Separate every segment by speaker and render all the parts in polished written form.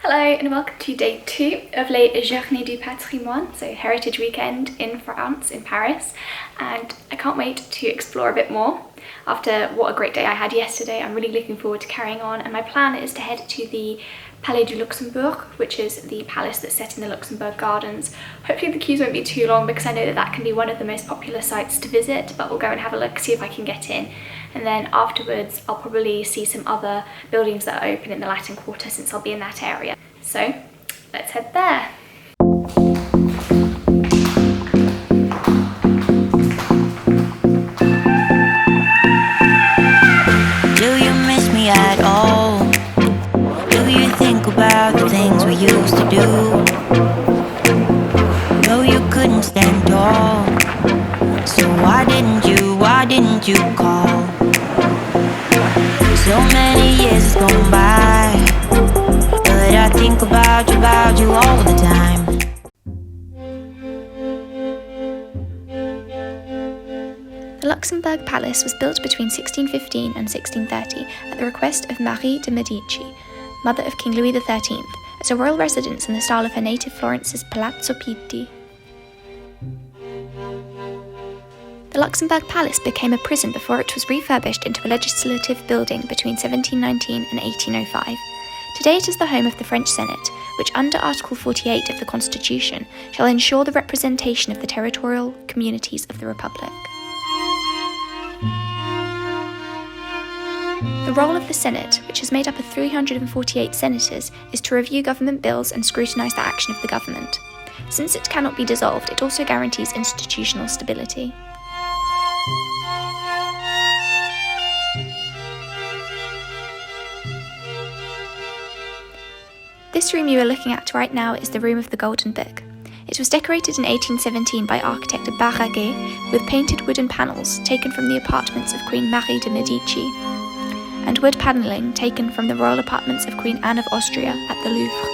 Speaker 1: Hello and welcome to day 2 of Les Journées du Patrimoine, so Heritage Weekend in France, in Paris, and I can't wait to explore a bit more. After what a great day I had yesterday, I'm really looking forward to carrying on, and my plan is to head to the Palais du Luxembourg, which is the palace that's set in the Luxembourg Gardens. Hopefully the queues won't be too long because I know that can be one of the most popular sites to visit, but we'll go and have a look, see if I can get in. And then afterwards I'll probably see some other buildings that are open in the Latin Quarter since I'll be in that area. So let's head there.
Speaker 2: Do you miss me at all? Do you think about the things we used to do? No, you couldn't stand tall, so why didn't you call? So many years has gone by, but I think about you all the time.
Speaker 1: The Luxembourg Palace was built between 1615 and 1630 at the request of Marie de Medici, mother of King Louis XIII, as a royal residence in the style of her native Florence's Palazzo Pitti. The Luxembourg Palace became a prison before it was refurbished into a legislative building between 1719 and 1805. Today it is the home of the French Senate, which under Article 48 of the Constitution shall ensure the representation of the territorial communities of the Republic. The role of the Senate, which is made up of 348 senators, is to review government bills and scrutinise the action of the government. Since it cannot be dissolved, it also guarantees institutional stability. This room you are looking at right now is the Room of the Golden Book. It was decorated in 1817 by architect Bernardins with painted wooden panels taken from the apartments of Queen Marie de Medici, and wood panelling taken from the royal apartments of Queen Anne of Austria at the Louvre.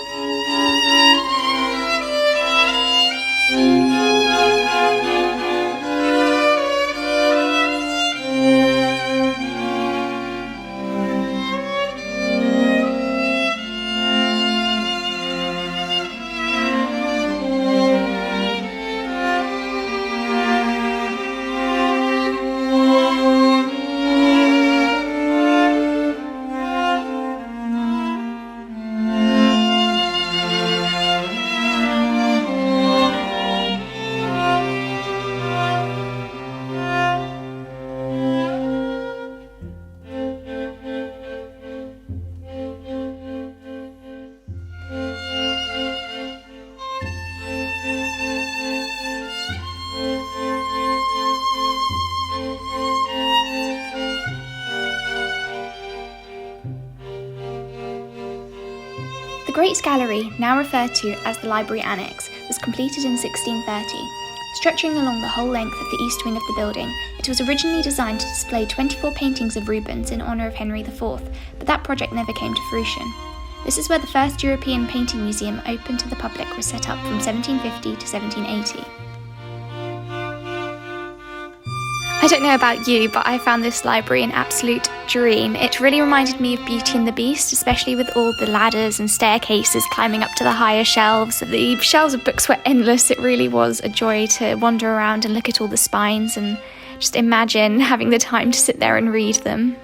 Speaker 1: The Great Gallery, now referred to as the Library Annex, was completed in 1630. Stretching along the whole length of the east wing of the building, it was originally designed to display 24 paintings of Rubens in honour of Henry IV, but that project never came to fruition. This is where the first European painting museum open to the public was set up from 1750 to 1780. I don't know about you, but I found this library an absolute dream. It really reminded me of Beauty and the Beast, especially with all the ladders and staircases climbing up to the higher shelves. The shelves of books were endless. It really was a joy to wander around and look at all the spines and just imagine having the time to sit there and read them.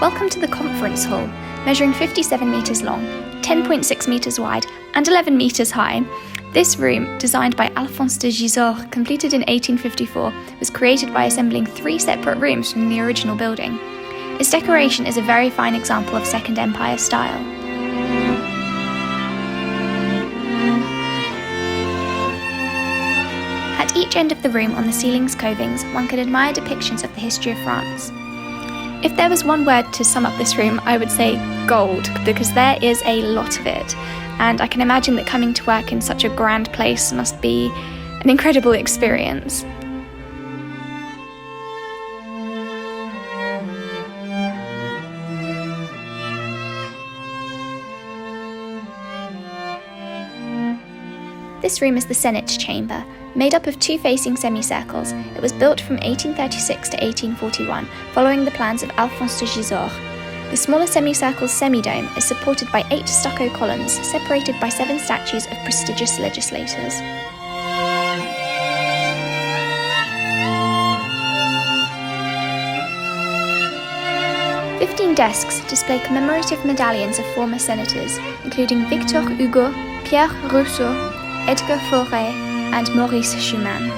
Speaker 1: Welcome to the conference hall, measuring 57 metres long, 10.6 metres wide and 11 metres high. This room, designed by Alphonse de Gisors, completed in 1854, was created by assembling 3 separate rooms from the original building. Its decoration is a very fine example of Second Empire style. At At each end of the room on the ceiling's covings, one could admire depictions of the history of France. If there was one word to sum up this room, I would say gold, because there is a lot of it. And I can imagine that coming to work in such a grand place must be an incredible experience. This room is the Senate chamber. Made up of two facing semicircles, it was built from 1836 to 1841, following the plans of Alphonse de Gisors. The smaller semicircle's semidome is supported by 8 stucco columns, separated by 7 statues of prestigious legislators. "15 desks display commemorative medallions of former senators, including Victor Hugo, Pierre Rousseau, Edgar Faure, and Maurice Schumann.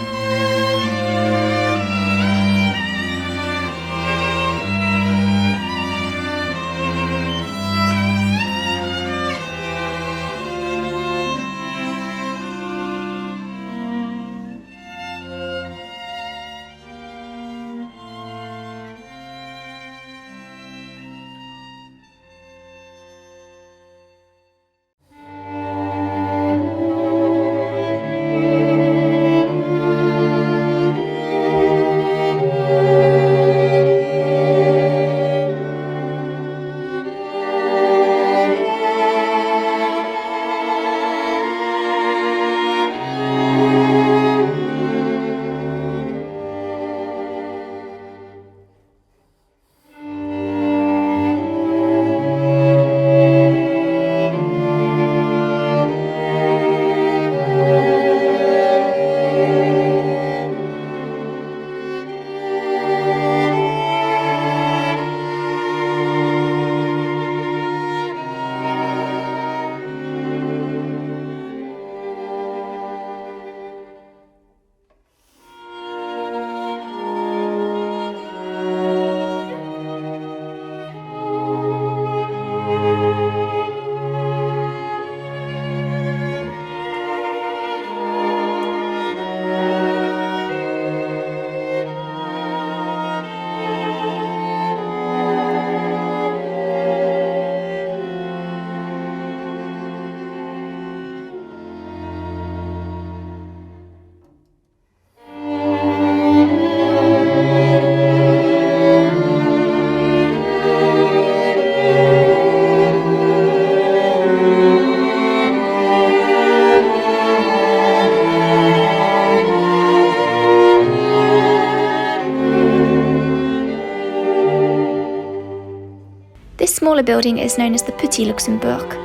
Speaker 1: This smaller building is known as the Petit Luxembourg.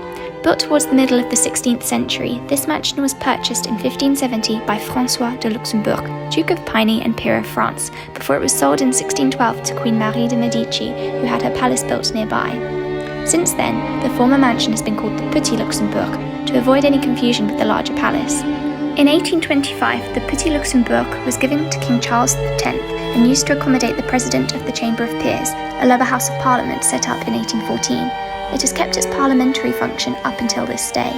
Speaker 1: Built towards the middle of the 16th century, this mansion was purchased in 1570 by François de Luxembourg, Duke of Piney and peer of France, before it was sold in 1612 to Queen Marie de Medici, who had her palace built nearby. Since then, the former mansion has been called the Petit Luxembourg, to avoid any confusion with the larger palace. In 1825, the Petit Luxembourg was given to King Charles X and used to accommodate the President of the Chamber of Peers, a lower house of Parliament set up in 1814. It has kept its parliamentary function up until this day.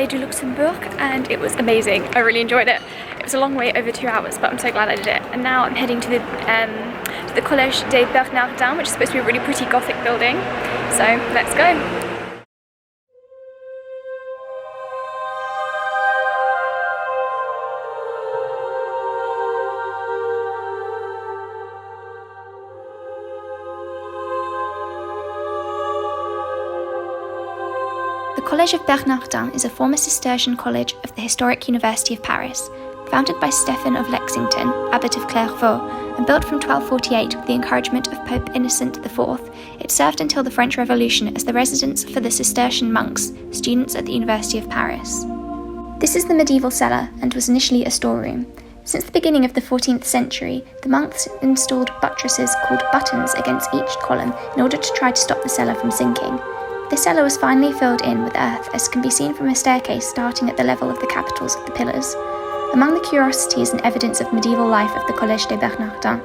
Speaker 1: du Luxembourg, and it was amazing. I really enjoyed it. It was a long way, over 2 hours, but I'm so glad I did it. And now I'm heading to the Collège des Bernardins, which is supposed to be a really pretty Gothic building. So let's go. The Collège of Bernardins is a former Cistercian college of the historic University of Paris, founded by Stephen of Lexington, Abbot of Clairvaux, and built from 1248 with the encouragement of Pope Innocent IV. It served until the French Revolution as the residence for the Cistercian monks, students at the University of Paris. This is the medieval cellar and was initially a storeroom. Since the beginning of the 14th century, the monks installed buttresses called buttons against each column in order to try to stop the cellar from sinking. The cellar was finally filled in with earth, as can be seen from a staircase starting at the level of the capitals of the pillars. Among the curiosities and evidence of medieval life of the Collège des Bernardins,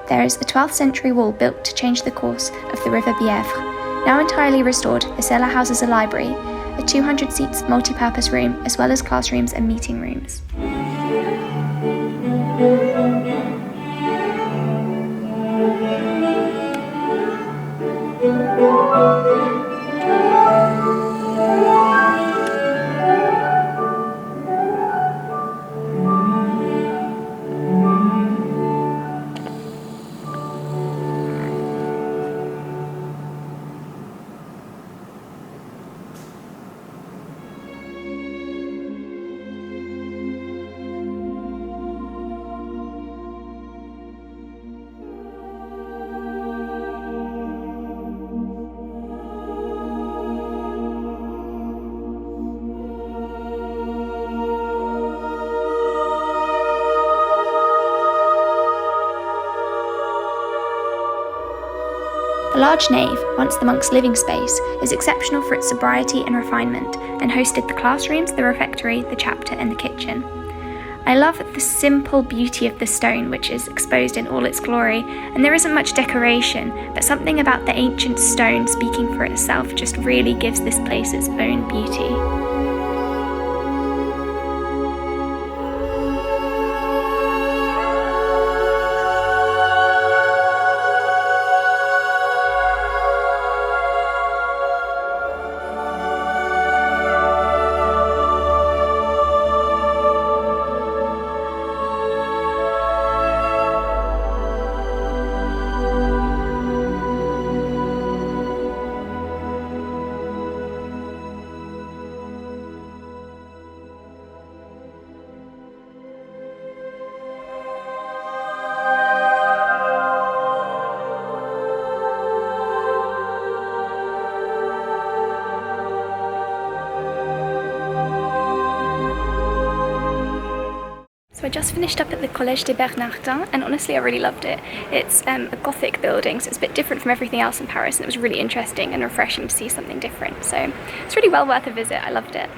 Speaker 1: there is a 12th century wall built to change the course of the river Bièvre. Now entirely restored, the cellar houses a library, a 200 seats multi-purpose room, as well as classrooms and meeting rooms. The large nave, once the monks' living space, is exceptional for its sobriety and refinement, and hosted the classrooms, the refectory, the chapter, and the kitchen. I love the simple beauty of the stone, which is exposed in all its glory, and there isn't much decoration, but something about the ancient stone speaking for itself just really gives this place its own beauty. So I just finished up at the Collège des Bernardins, and honestly I really loved it. It's a Gothic building, so it's a bit different from everything else in Paris, and it was really interesting and refreshing to see something different. So it's really well worth a visit, I loved it.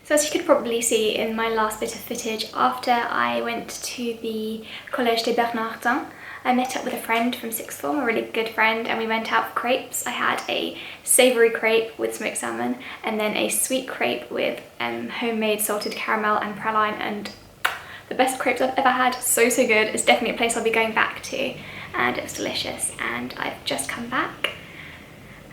Speaker 1: So as you could probably see in my last bit of footage, after I went to the Collège des Bernardins, I met up with a friend from sixth form, a really good friend, and we went out for crepes. I had a savoury crepe with smoked salmon, and then a sweet crepe with homemade salted caramel and praline, and the best crepes I've ever had. So good. It's definitely a place I'll be going back to, and it was delicious. And I've just come back,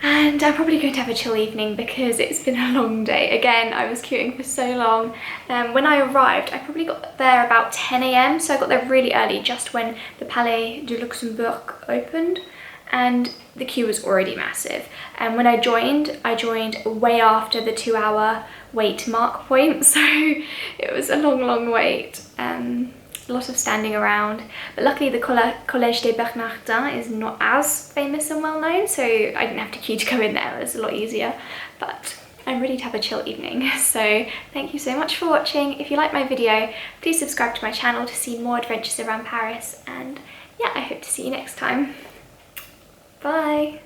Speaker 1: and I'm probably going to have a chill evening because it's been a long day. Again, I was queuing for so long. When I arrived, I probably got there about 10 AM, so I got there really early, just when the Palais du Luxembourg opened. and the queue was already massive. And when I joined way after the 2-hour wait mark point, so it was a long wait. A lot of standing around, but luckily the Collège des Bernardins is not as famous and well known, so I didn't have to queue to go in there. It was a lot easier, but I'm ready to have a chill evening. So thank you so much for watching. If you like my video, please subscribe to my channel to see more adventures around Paris, and yeah, I hope to see you next time. Bye!